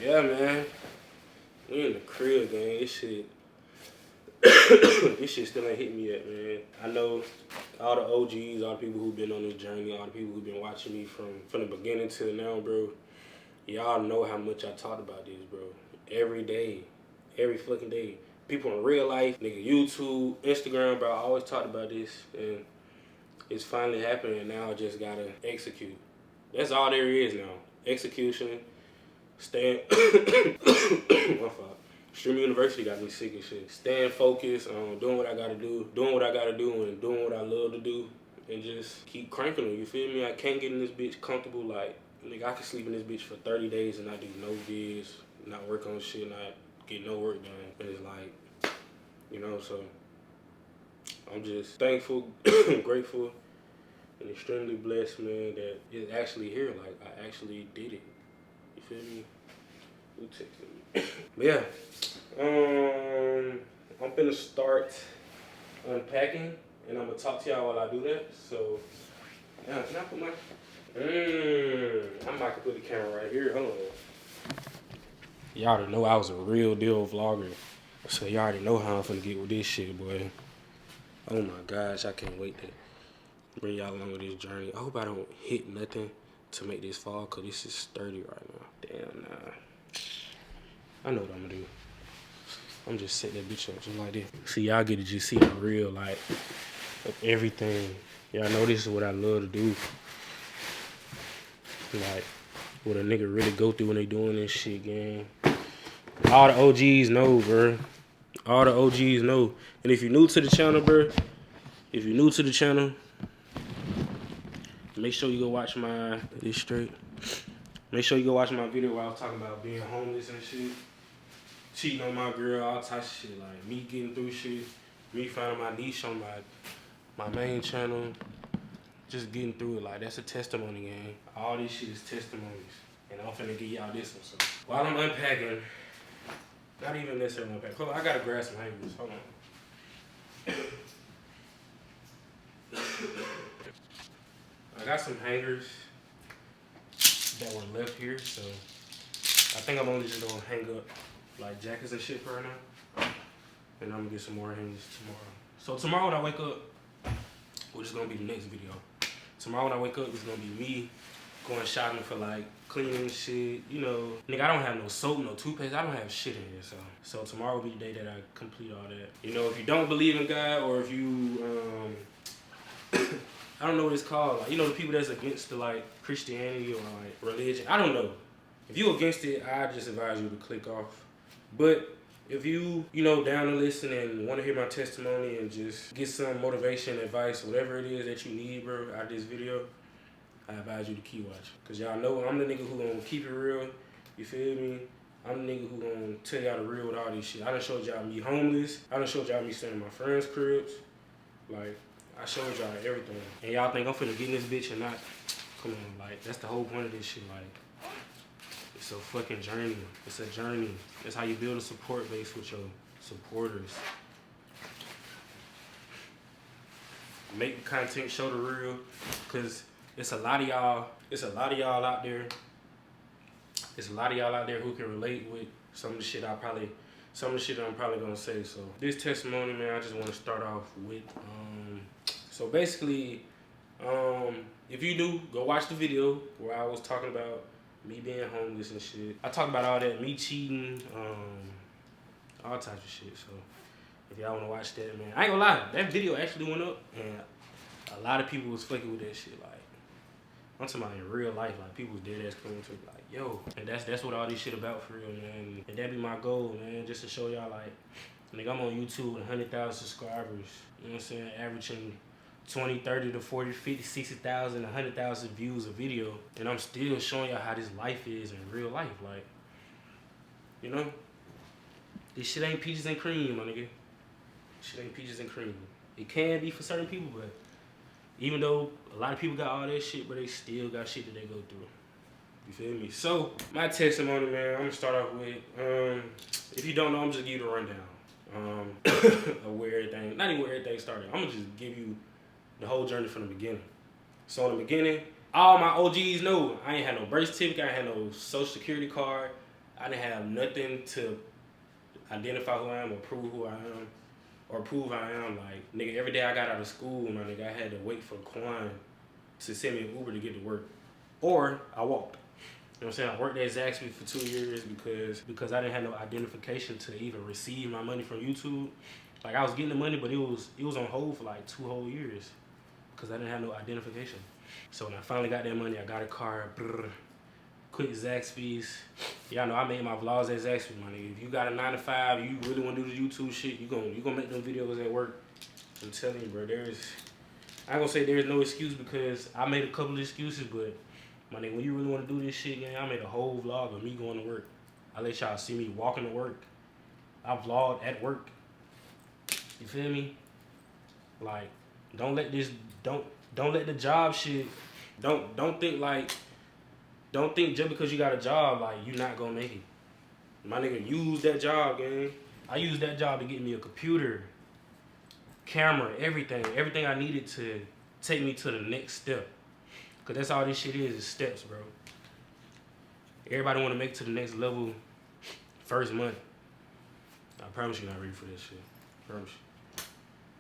Yeah, man. We in the crib, gang. This shit, this shit still ain't hit me yet, man. I know all the OGs, all the people who've been on this journey, all the people who've been watching me from the beginning till now, bro. Y'all know how much I talked about this, bro. Every day, every fucking day. People in real life, nigga, YouTube, Instagram, bro. I always talked about this, and it's finally happening. And now I just gotta execute. That's all there is now. Execution. Staying. My fault. Stream University got me sick as shit. Staying focused on doing what I gotta do, and doing what I love to do, and just keep cranking them. You feel me? I can't get in this bitch comfortable. Like, nigga, I can sleep in this bitch for 30 days and not do no vids, not work on shit, not get no work done. And it's like, you know, so I'm just thankful, grateful, and extremely blessed, man, that it's actually here. Like, I actually did it. You feel me? Who texted me? But yeah, I'm finna start unpacking, and I'm gonna talk to y'all while I do that. So, yeah, can I put my... I'm about to put the camera right here. Hold on. Y'all already know I was a real deal vlogger, so y'all already know how I'm finna get with this shit, boy. Oh my gosh, I can't wait to bring y'all along with this journey. I hope I don't hit nothing to make this fall, cause this is sturdy right now. Damn, nah. I know what I'm gonna do. I'm just setting that bitch up just like this. See, y'all get to just see the real, like, of everything. Y'all know this is what I love to do. Like, what a nigga really go through when they doing this shit, gang. All the OGs know, bro. All the OGs know. And if you're new to the channel, bro, make sure you go watch my, this straight. Make sure you go watch my video where I was talking about being homeless and shit. Cheating on my girl, all types of shit. Like, me getting through shit. Me finding my niche on my main channel. Just getting through it. Like, that's a testimony, gang. All this shit is testimonies. And I'm finna give y'all this one. So, while I'm unpacking, not even necessarily unpacking. Hold on, I gotta grab some hangers. Hold on. I got some hangers that were left here, so I think I'm only just gonna hang up like jackets and shit for right now. And I'm gonna get some more hangers tomorrow. So tomorrow when I wake up, which is gonna be the next video. Tomorrow when I wake up, it's gonna be me going shopping for like cleaning shit. You know, nigga, I don't have no soap, no toothpaste. I don't have shit in here. So tomorrow will be the day that I complete all that. You know, if you don't believe in God, or if you I don't know what it's called. Like, you know, the people that's against the like Christianity or like religion. I don't know. If you against it, I just advise you to click off. But if you know, down to listen and want to hear my testimony and just get some motivation, advice, whatever it is that you need, bro, out of this video, I advise you to keep watching. Cause y'all know I'm the nigga who gonna keep it real. You feel me? I'm the nigga who gonna tell y'all the real with all this shit. I done showed y'all me homeless. I done showed y'all me staying in my friends' cribs. Like, I showed y'all everything. And y'all think I'm finna get in this bitch or not? Come on, like, that's the whole point of this shit. Like, it's a fucking journey. It's a journey. That's how you build a support base with your supporters. Make content, show the real. Cause it's a lot of y'all out there. It's a lot of y'all out there who can relate with some of the shit I'm probably gonna say. So this testimony, man, I just wanna start off with, so basically, if you do, go watch the video where I was talking about me being homeless and shit. I talk about all that, me cheating, all types of shit. So if y'all wanna watch that, man, I ain't gonna lie, that video actually went up, and a lot of people was fucking with that shit. Like, I'm talking about in real life, like people was dead ass coming to it, like, yo, and that's what all this shit about for real, man. And that be my goal, man, just to show y'all, like, nigga, I'm on YouTube with 100,000 subscribers. You know what I'm saying? Averaging 20, 30 to 40, 50, 60,000, 100,000 views a video. And I'm still showing y'all how this life is in real life. Like, you know? This shit ain't peaches and cream, my nigga. Shit ain't peaches and cream. It can be for certain people, but even though a lot of people got all that shit, but they still got shit that they go through. You feel me? So, my testimony, man, I'm gonna start off with, if you don't know, I'm just give you the rundown. Of where everything, not even where everything started. I'm gonna just give you the whole journey from the beginning. So in the beginning, all my OGs know I ain't had no birth certificate, I ain't had no social security card, I didn't have nothing to identify who I am or prove who I am or prove I am. Like, nigga, every day I got out of school, my nigga, I had to wait for Quan to send me an Uber to get to work. Or I walked. You know what I'm saying? I worked at Zaxby's for 2 years because I didn't have no identification to even receive my money from YouTube. Like, I was getting the money, but it was on hold for like 2 whole years because I didn't have no identification. So when I finally got that money, I got a car, quit Zaxby's. Y'all know I made my vlogs at Zaxby's, my nigga. If you got a 9 to 5, you really want to do the YouTube shit, you gonna make them videos at work. I'm telling you, bro, I ain't gonna say there's no excuse because I made a couple of excuses, but my nigga, when you really want to do this shit, man, I made a whole vlog of me going to work. I let y'all see me walking to work. I vlogged at work. You feel me? Like, don't let the job shit, don't think just because you got a job, like, you not gonna make it. My nigga, use that job, gang. I used that job to get me a computer, camera, everything I needed to take me to the next step. Cause that's all this shit is steps, bro. Everybody wanna make it to the next level first month. I promise you not ready for this shit. Promise you.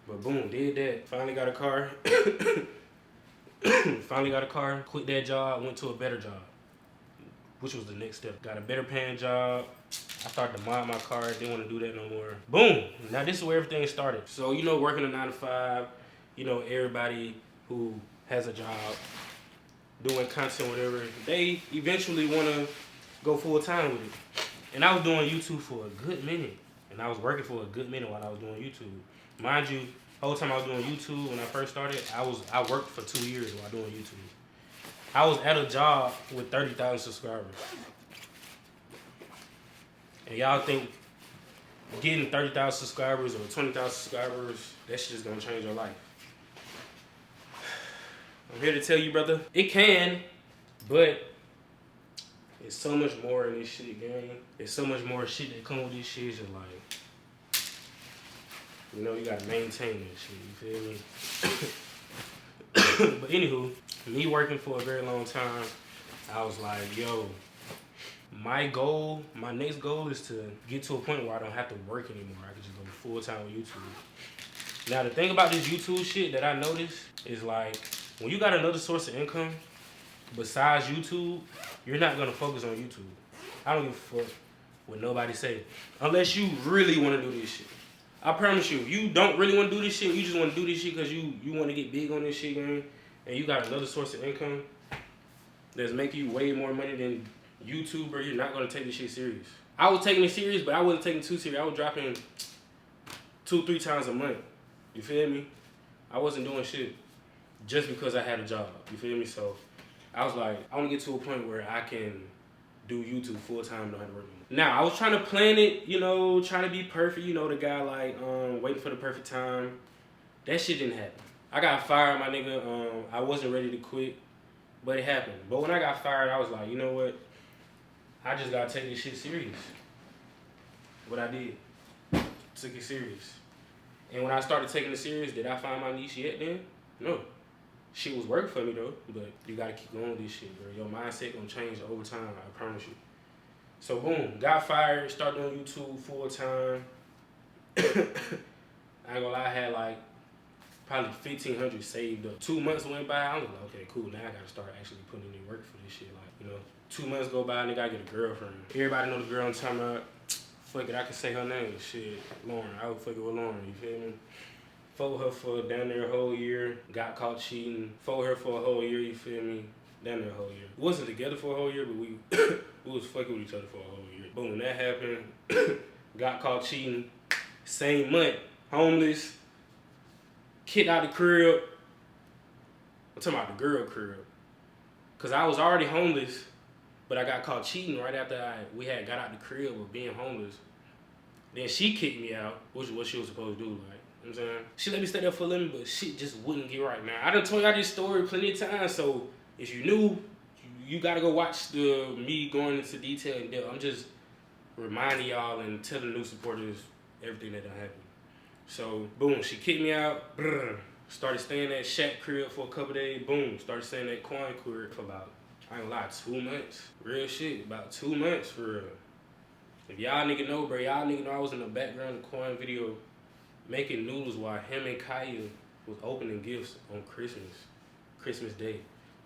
But boom, did that. Finally got a car. Quit that job, went to a better job, which was the next step. Got a better paying job. I started to mod my car, didn't want to do that no more. Boom, now this is where everything started. So, you know, working a 9 to 5, you know, everybody who has a job, doing content, whatever, they eventually want to go full time with it. And I was doing YouTube for a good minute. And I was working for a good minute while I was doing YouTube. Mind you, the whole time I was doing YouTube, when I first started, I worked for 2 years while doing YouTube. I was at a job with 30,000 subscribers. And y'all think getting 30,000 subscribers or 20,000 subscribers, that shit is gonna change your life. I'm here to tell you, brother, it can, but it's so much more in this shit, gang. There's so much more shit that come with this shit. It's just like, you know, you gotta maintain that shit, you feel me? But anywho, me working for a very long time, I was like, yo, my next goal is to get to a point where I don't have to work anymore. I can just go full time with YouTube. Now, the thing about this YouTube shit that I noticed is, like, when you got another source of income besides YouTube, you're not gonna focus on YouTube. I don't give a fuck what nobody say. Unless you really wanna do this shit. I promise you, you don't really wanna do this shit, you just wanna do this shit because you wanna get big on this shit, gang, and you got another source of income that's making you way more money than YouTube, bro, you're not gonna take this shit serious. I was taking it serious, but I wasn't taking it too serious. I was dropping 2-3 times a month. You feel me? I wasn't doing shit just because I had a job. You feel me? So I was like, I want to get to a point where I can do YouTube full time, don't have to work anymore. Now, I was trying to plan it, you know, trying to be perfect, you know, the guy like waiting for the perfect time. That shit didn't happen. I got fired, my nigga. I wasn't ready to quit, but it happened. But when I got fired, I was like, you know what? I just gotta take this shit serious. What I did, took it serious. And when I started taking it serious, did I find my niche yet then? No. Shit was working for me though, but you gotta keep going with this shit, bro. Your mindset gonna change over time, I promise you. So boom, got fired, started doing YouTube full time. I ain't gonna lie, I had like probably 1,500 saved up. 2 months went by, I was like, okay, cool, now I gotta start actually putting in work for this shit. Like, you know, 2 months go by, nigga, I get a girlfriend. Everybody know the girl I'm talking about. Fuck it, I can say her name. Shit, Lauren. I would fuck it with Lauren, you feel me? Fought her for down there a whole year. Got caught cheating. Fought her for a whole year, you feel me? Down there a whole year. We wasn't together for a whole year, but we was fucking with each other for a whole year. Boom, that happened. Got caught cheating. Same month, homeless. Kicked out the crib. I'm talking about the girl crib. Cause I was already homeless, but I got caught cheating right after we had got out the crib of being homeless. Then she kicked me out, which is what she was supposed to do, like, you know what I'm saying? She let me stay there for a living, but shit just wouldn't get right. Now, I done told y'all this story plenty of times, so if you new, you gotta go watch me going into detail and depth. I'm just reminding y'all and telling new supporters everything that done happened. So, boom, she kicked me out, started staying at Shaq crib for a couple days, boom, started staying at Quan crib for about, I ain't gonna lie, 2 months. Real shit, about 2 months for real. If y'all nigga know, bro, y'all nigga know I was in the background of Quan video making noodles while him and Kaya was opening gifts on Christmas Day.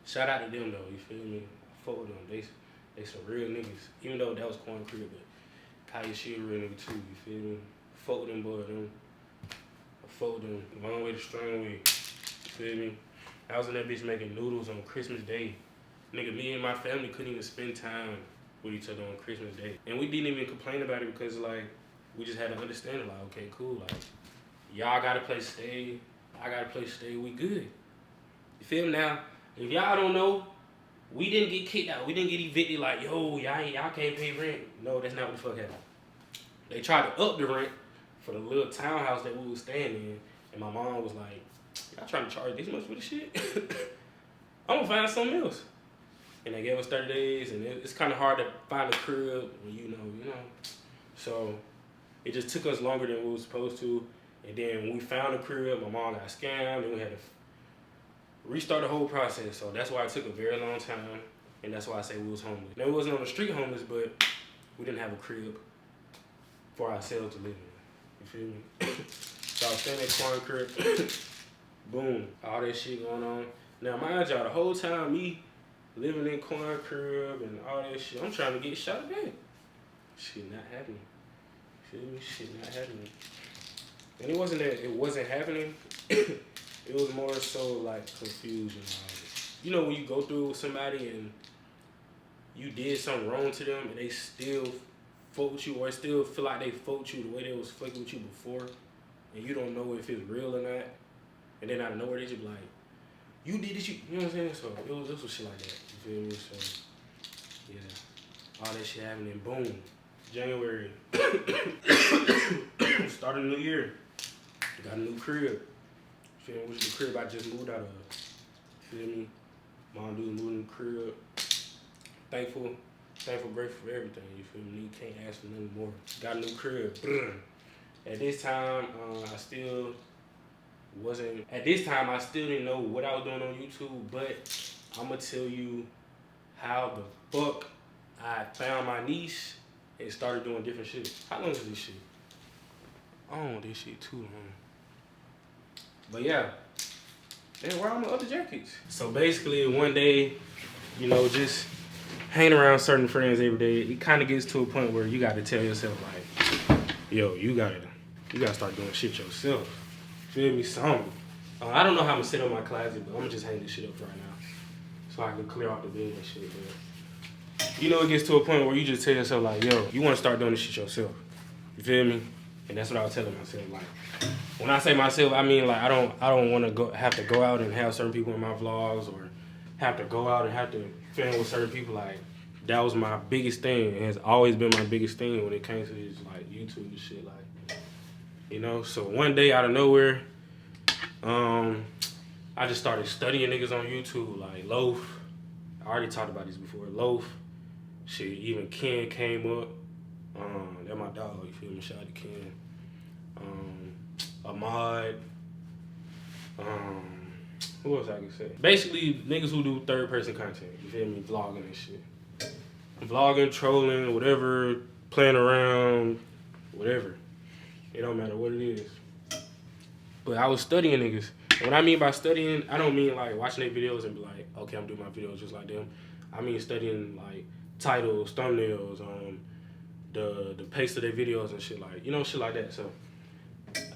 Shout out to them though, you feel me? I fuck with them. They some real niggas. Even though that was Quan crib, but Kaya she a real nigga too, you feel me? Fuck with them boys, them. I fuck with them. Long way to strong way. You feel me? I was in that bitch making noodles on Christmas Day. Nigga, me and my family couldn't even spend time with each other on Christmas Day. And we didn't even complain about it because, like, we just had to understand it. Like, okay, cool. Like, y'all got to play stay. I got to play stay. We good. You feel me? Now, if y'all don't know, we didn't get kicked out. We didn't get evicted like, yo, y'all can't pay rent. No, that's not what the fuck happened. They tried to up the rent for the little townhouse that we was staying in. And my mom was like, y'all trying to charge this much for this shit? I'm going to find something else. And they gave us 30 days, and it's kind of hard to find a crib when you know. So it just took us longer than we were supposed to. And then when we found a crib, my mom got scammed, and we had to restart the whole process. So that's why it took a very long time, and that's why I say we was homeless. Now, we wasn't on the street homeless, but we didn't have a crib for ourselves to live in. You feel me? So I was staying at Quan crib. Boom, all that shit going on. Now, mind y'all, the whole time me living in Quan crib and all that shit, I'm trying to get shot back. Shit not happening. Feel me? Shit not happening. And it wasn't that it wasn't happening. It was more so like confusion. You know when you go through with somebody and you did something wrong to them and they still fuck with you, or still feel like they fucked you the way they was fucking with you before, and you don't know if it's real or not, and then out of nowhere they just be like, you did this, you know what I'm saying? So it was some shit like that, you feel me? So yeah, all that shit happening, boom, January, start a new year, got a new crib, feel me? Which is the crib I just moved out of, feel me? Mom dude moved in the crib, thankful, grateful for everything, you feel me? You can't ask for nothing more. Got a new crib. At this time, I still didn't know what I was doing on YouTube, but I'm gonna tell you how the fuck I found my niche and started doing different shit. How long is this shit? I don't want this shit too long. But yeah, man, where are my other jackets? So basically, one day, you know, just hanging around certain friends every day, it kind of gets to a point where you got to tell yourself like, yo, you gotta start doing shit yourself. Feel me? Something. I don't know how I'm gonna sit on my closet, but I'm gonna just hang this shit up right now so I can clear off the bed and shit. But you know, it gets to a point where you just tell yourself like, yo, you want to start doing this shit yourself. You feel me? And that's what I was telling myself. Like, when I say myself, I mean like I don't want to have to go out and have certain people in my vlogs, or have to go out and have to film with certain people. Like, that was my biggest thing. It has always been my biggest thing when it came to this like YouTube and shit. Like, you know, so one day out of nowhere, I just started studying niggas on YouTube, like Loaf. I already talked about this before. Loaf, shit, even Ken came up. They're my dog, you feel me? Shout out to Ken. Ahmad. Who else I can say? Basically, niggas who do third-person content, you feel me? Vlogging and shit. Vlogging, trolling, whatever, playing around, whatever. It don't matter what it is. But I was studying niggas. And what I mean by studying, I don't mean like watching their videos and be like, okay, I'm doing my videos just like them. I mean studying like titles, thumbnails, the pace of their videos and shit, like, you know, shit like that. So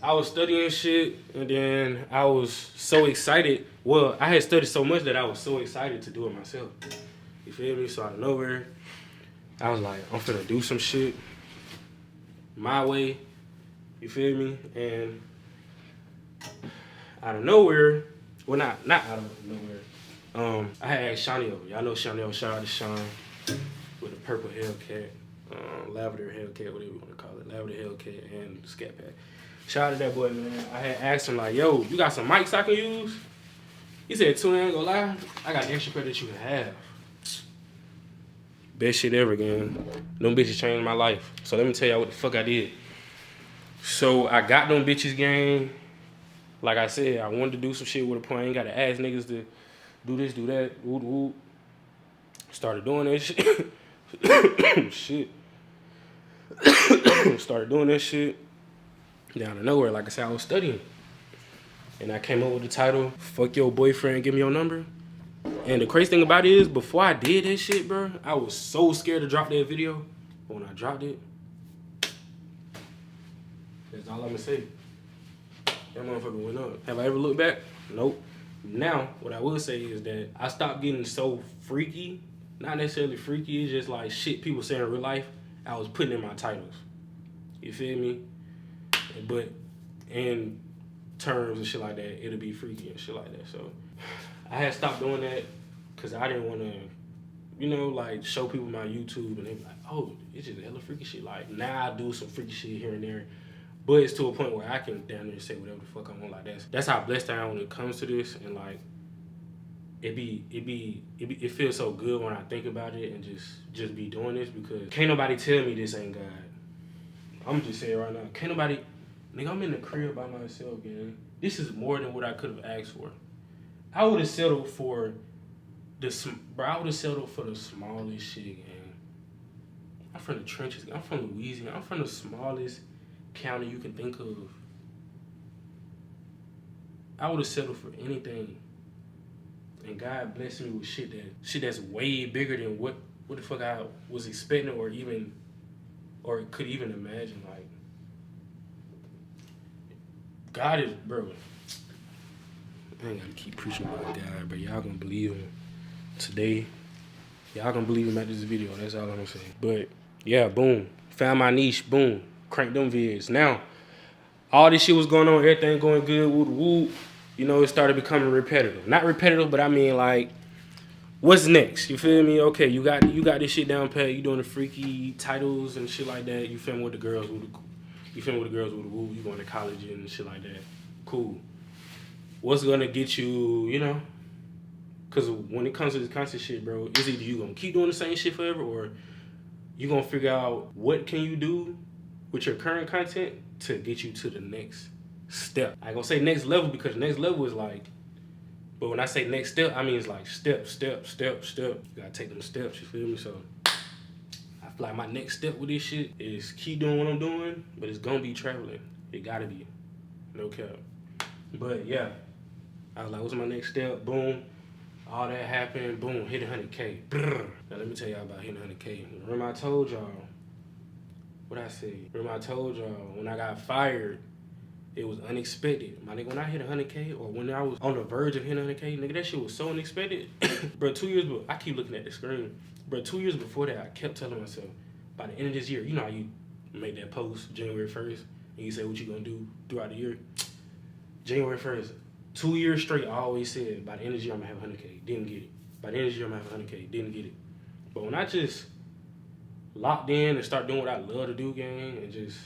I was studying shit, and then I was so excited. Well, I had studied so much that I was so excited to do it myself. You feel me? So out of nowhere, I was like, I'm finna do some shit my way. You feel me? And out of nowhere, well, not out of nowhere, I had asked Shawnio. Y'all know Shawnio. Shout out to Sean with a purple Hellcat, lavender Hellcat, whatever you want to call it, lavender Hellcat and Scat Pack. Shout out to that boy, man. I had asked him like, yo, you got some mics I can use? He said, Tune, I ain't gonna lie, I got the extra pair that you can have. Best shit ever, gang. Them bitches changed my life. So let me tell y'all what the fuck I did. So I got them bitches, gang. Like I said, I wanted to do some shit with a point. I ain't got to ask niggas to do this, do that, whoop, whoop. Started doing that shit. Shit. Started doing that shit. Down to nowhere, like I said, I was studying. And I came up with the title, Fuck Your Boyfriend, Give Me Your Number. And the crazy thing about it is, before I did that shit, bro, I was so scared to drop that video. But when I dropped it, that's all I'm gonna say. That motherfucker went up. Have I ever looked back? Nope. Now, what I will say is that I stopped getting so freaky. Not necessarily freaky, it's just like shit people say in real life, I was putting in my titles. You feel me? But in terms and shit like that, it'll be freaky and shit like that. So I had stopped doing that because I didn't want to, you know, like show people my YouTube and they be like, oh, it's just hella freaky shit. Like now I do some freaky shit here and there, but it's to a point where I can down there say whatever the fuck I want. Like that's how blessed I am when it comes to this, and like it feels so good when I think about it and just be doing this, because can't nobody tell me this ain't God. I'm just saying right now, can't nobody. Nigga, I'm in the crib by myself, man. This is more than what I could have asked for. I would have settled for the smallest shit, man. I'm from the trenches. I'm from Louisiana. I'm from the smallest county you can think of. I would have settled for anything. And God blessed me with shit that's way bigger than what the fuck I was expecting or could even imagine. Like, God is, bro. I ain't gotta keep preaching about God, but y'all gonna believe him today. Y'all gonna believe him at this video. That's all I'm gonna say. But yeah, boom. Found my niche. Boom. Cranked them vids. Now, all this shit was going on. Everything going good. Woo. You know, it started becoming repetitive. Not repetitive, but I mean like, what's next? You feel me? Okay, you got this shit down pat. You doing the freaky titles and shit like that. You film with the girls with the woo. You going to college and shit like that. Cool. What's gonna get you, you know? Because when it comes to this constant shit, bro, is either you gonna keep doing the same shit forever, or you gonna figure out what can you do with your current content to get you to the next step. I ain't gonna say next level, because next level is like, but when I say next step, I mean it's like step. You gotta take them steps, you feel me? So I feel like my next step with this shit is keep doing what I'm doing, but it's gonna be traveling. It gotta be. No cap. But yeah, I was like, what's my next step? Boom. All that happened. Boom. Hit 100K. Brrr. Now let me tell y'all about hitting 100K. Remember I told y'all what I said? Remember I told y'all when I got fired, it was unexpected. My nigga, when I hit 100K or when I was on the verge of hitting 100K, nigga, that shit was so unexpected. Bro, 2 years before, I keep looking at the screen. Bro, 2 years before that, I kept telling myself, by the end of this year, you know how you make that post January 1st, and you say what you gonna do throughout the year? January 1st, 2 years straight, I always said, by the end of the year, I'm gonna have 100K. Didn't get it. By the end of the year, I'm gonna have 100K. Didn't get it. But when I just locked in and start doing what I love to do, gang, and just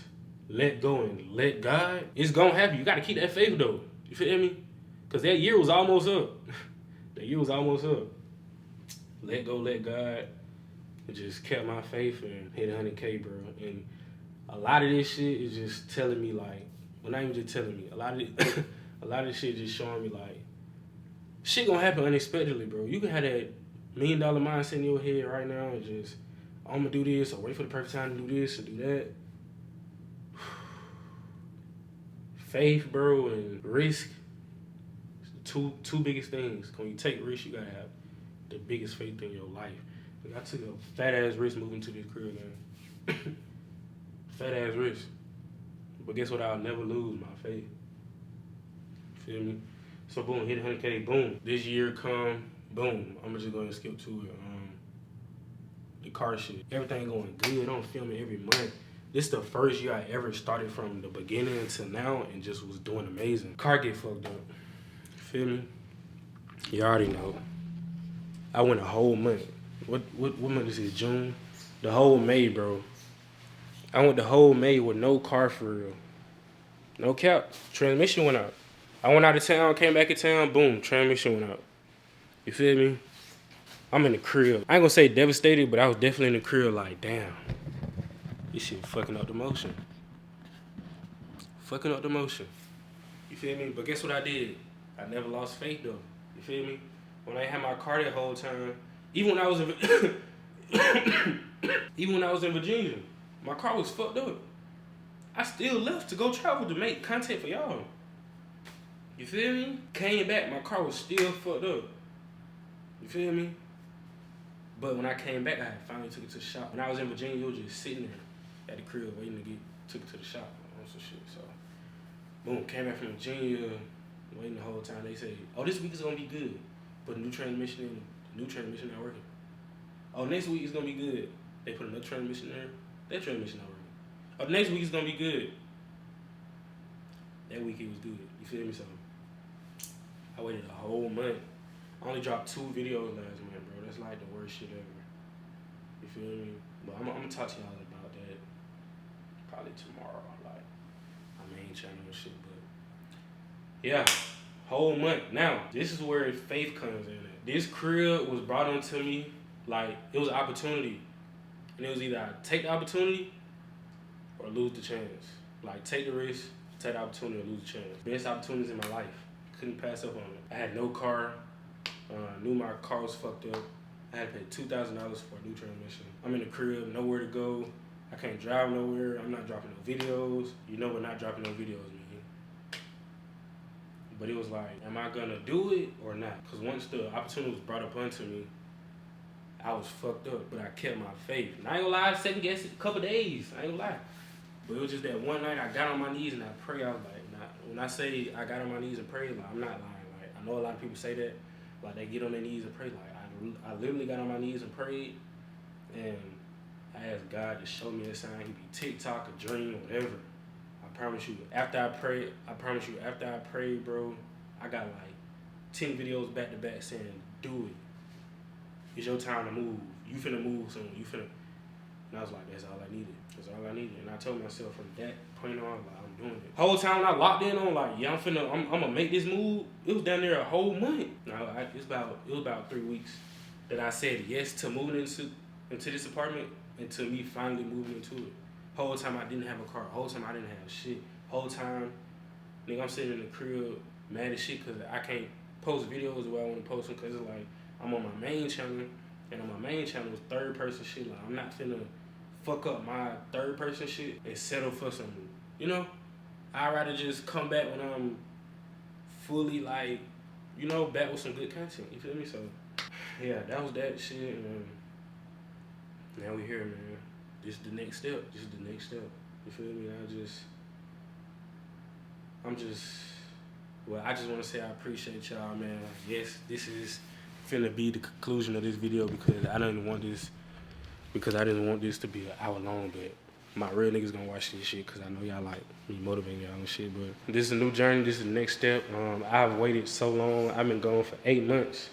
let go and let God, it's gonna happen. You gotta keep that faith, though. You feel me? Because that year was almost up. That year was almost up. Let go, let God. It just kept my faith and hit 100K, bro. And a lot of this shit is just telling me, like, well, not even just telling me. A lot of this shit just showing me, like, shit gonna happen unexpectedly, bro. You can have that $1 million mindset in your head right now and just, I'm gonna do this, or wait for the perfect time to do this or do that. Faith, bro, and risk. Two biggest things. When you take risks, you gotta have the biggest faith in your life. Like, I took a fat ass risk moving to this career, man. Fat ass risk. But guess what? I'll never lose my faith. Feel me? So boom, hit 100K, boom. This year come, boom. I'm just gonna skip to it. The car shit. Everything going good. I'm filming every month. This is the first year I ever started from the beginning until now and just was doing amazing. Car get fucked up. Feel me? You already know. I went a whole month. What month is it? June? The whole May, bro. I went the whole May with no car for real. No cap. Transmission went out. I went out of town, came back in town, boom, transmission went out. You feel me? I'm in the crib. I ain't gonna say devastated, but I was definitely in the crib like, damn. This shit fucking up the motion. Fucking up the motion. You feel me? But guess what I did? I never lost faith though. You feel me? When I had my car that whole time, even when I was in Virginia, My car was fucked up. I still left to go travel to make content for y'all. You feel me? Came back, my car was still fucked up. You feel me? But when I came back, I finally took it to the shop. When I was in Virginia, it was just sitting there at the crib waiting to took it to the shop on some shit. So, boom, came back from Virginia, waiting the whole time. They say, oh, this week is gonna be good. Put a new transmission in, the new transmission not working. Oh, next week is gonna be good. They put another transmission there, that transmission not working. Oh, next week is gonna be good. That week it was good. You feel me? So I waited a whole month. I only dropped 2 videos last month, bro. That's like the worst shit ever. You feel me? But I'm gonna talk to y'all about that probably tomorrow, like my main channel and shit. But yeah, whole month. Now this is where faith comes in. At. This crib was brought onto me like it was an opportunity, and it was either I take the opportunity or lose the chance. Like take the risk, take the opportunity, or lose the chance. Best opportunities in my life. Couldn't pass up on it. I had no car. Knew my car was fucked up. I had to pay $2,000 for a new transmission. I'm in the crib, nowhere to go. I can't drive nowhere. I'm not dropping no videos. You know what not dropping no videos mean. But it was like, am I gonna do it or not? Because once the opportunity was brought up onto me, I was fucked up, but I kept my faith. And I ain't gonna lie, I second guessed it a couple days. I ain't gonna lie. But it was just that one night I got on my knees and I prayed. I was like, when I say I got on my knees and prayed, like, I'm not lying. Like, I know a lot of people say that. Like, they get on their knees and pray. Like, I literally got on my knees and prayed. And I asked God to show me a sign. He be TikTok, a dream, whatever. I promise you, after I prayed, bro, I got like 10 videos back to back saying, do it. It's your time to move. You finna move soon. You finna. And I was like, that's all I needed. That's all I needed. And I told myself from that point on, like, I'm doing it. Whole time when I locked in on, like, yeah, I'm gonna make this move. It was down there a whole month. Now it was about 3 weeks that I said yes to moving into this apartment and to me finally moving into it. Whole time I didn't have a car. Whole time I didn't have shit. Whole time, nigga, I'm sitting in the crib mad as shit because I can't post videos the way I want to post them because it's like I'm on my main channel, and on my main channel is third person shit. Like, I'm not finna fuck up my third person shit and settle for some, you know? I'd rather just come back when I'm fully, like, you know, back with some good content. You feel me? So, yeah, that was that shit. And now we here, man. This is the next step. This is the next step. You feel me? I just want to say I appreciate y'all, man. Yes, this is finna be the conclusion of this video because I didn't want this to be an hour long, but my real niggas gonna watch this shit because I know y'all like me motivating y'all and shit. But this is a new journey. This is the next step. I've waited so long. I've been going for 8 months,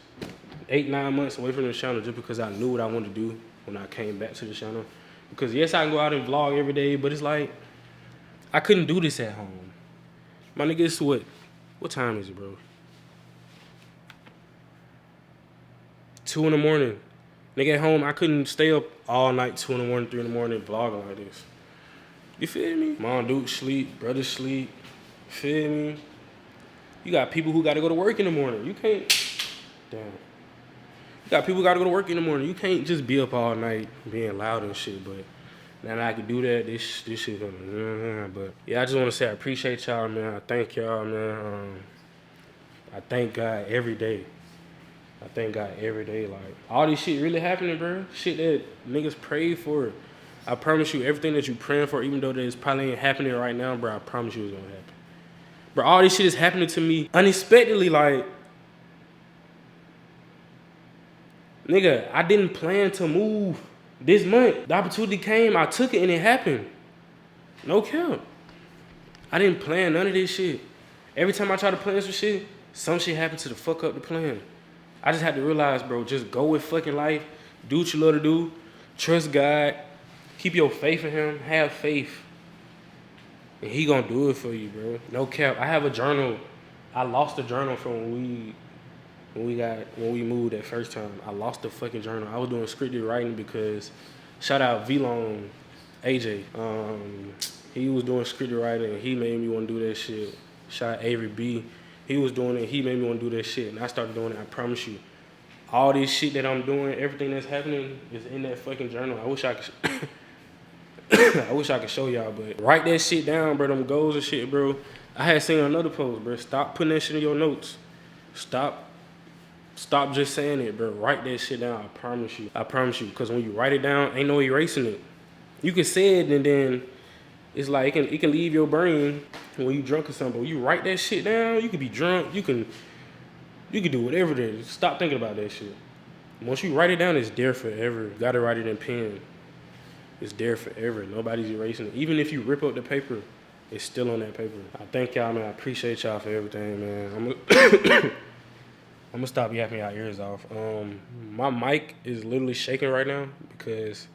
9 months away from the channel just because I knew what I wanted to do when I came back to the channel. Because yes, I can go out and vlog every day, but it's like I couldn't do this at home. My nigga, it's what time is it, bro? 2 in the morning. Nigga, at home, I couldn't stay up all night, 2 in the morning, 3 in the morning, vlogging like this. You feel me? Mom, dude sleep, brother sleep. You feel me? You got people who got to go to work in the morning. You can't. Damn. You got people who got to go to work in the morning. You can't just be up all night being loud and shit. But now that I can do that, this shit gonna. But yeah, I just want to say I appreciate y'all, man. I thank y'all, man. I thank God every day. I thank God every day. Like, all this shit really happening, bro. Shit that niggas prayed for. I promise you, everything that you praying for, even though it's probably ain't happening right now, bro, I promise you it's gonna happen. Bro, all this shit is happening to me unexpectedly. Like, nigga, I didn't plan to move this month. The opportunity came, I took it, and it happened. No cap. I didn't plan none of this shit. Every time I try to plan some shit happened to the fuck up the plan. I just had to realize, bro, just go with fucking life. Do what you love to do. Trust God. Keep your faith in him. Have faith. And he gonna do it for you, bro. No cap. I have a journal. I lost the journal from when we moved that first time. I lost the fucking journal. I was doing scripted writing because, shout out V-Long, AJ. He was doing scripted writing and he made me want to do that shit. Shout out Avery B. He was doing it. He made me want to do that shit. And I started doing it. I promise you. All this shit that I'm doing, everything that's happening is in that fucking journal. I wish I could. I wish I could show y'all, but write that shit down, bro. Them goals and shit, bro. I had seen another post, bro. Stop putting that shit in your notes. Stop just saying it, bro. Write that shit down. I promise you. I promise you. Because when you write it down, ain't no erasing it. You can say it and then it's like it can leave your brain when you drunk or something. But when you write that shit down, you can be drunk. You can do whatever it is. Stop thinking about that shit. Once you write it down, it's there forever. You gotta write it in pen. It's there forever. Nobody's erasing it. Even if you rip up the paper, it's still on that paper. I thank y'all, man. I appreciate y'all for everything, man. I'm gonna stop yapping y'all ears off. My mic is literally shaking right now because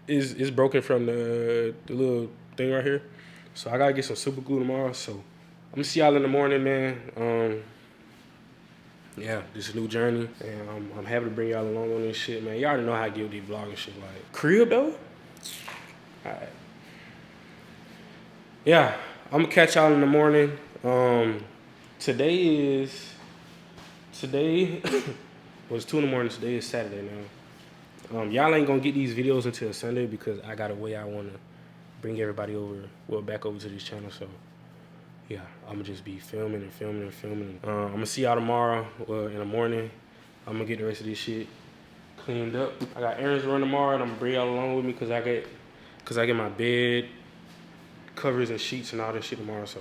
it's broken from the little thing right here. So I gotta get some super glue tomorrow. So I'm gonna see y'all in the morning, man. Yeah, this is a new journey, and I'm happy to bring y'all along on this shit, man. Y'all already know how I get with these vlogging shit. Like, crib, though? All right. Yeah, I'm going to catch y'all in the morning. Today, well, it's 2 in the morning. Today is Saturday now. Y'all ain't going to get these videos until Sunday because I got a way I want to bring everybody over, well, back over to this channel, so. Yeah, I'm gonna just be filming and filming and filming. I'm gonna see y'all tomorrow, in the morning. I'm gonna get the rest of this shit cleaned up. I got errands to run tomorrow, and I'm gonna bring y'all along with me because I get my bed covers and sheets and all this shit tomorrow. So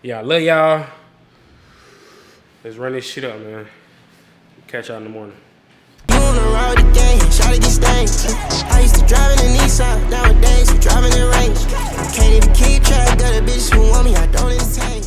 yeah, I love y'all. Let's run this shit up, man. Catch y'all in the morning. On the road again, shawty get stained. I used to drive in the Nissan, nowadays we driving in range. Can't even keep track of the bitches who want me, I don't entertain.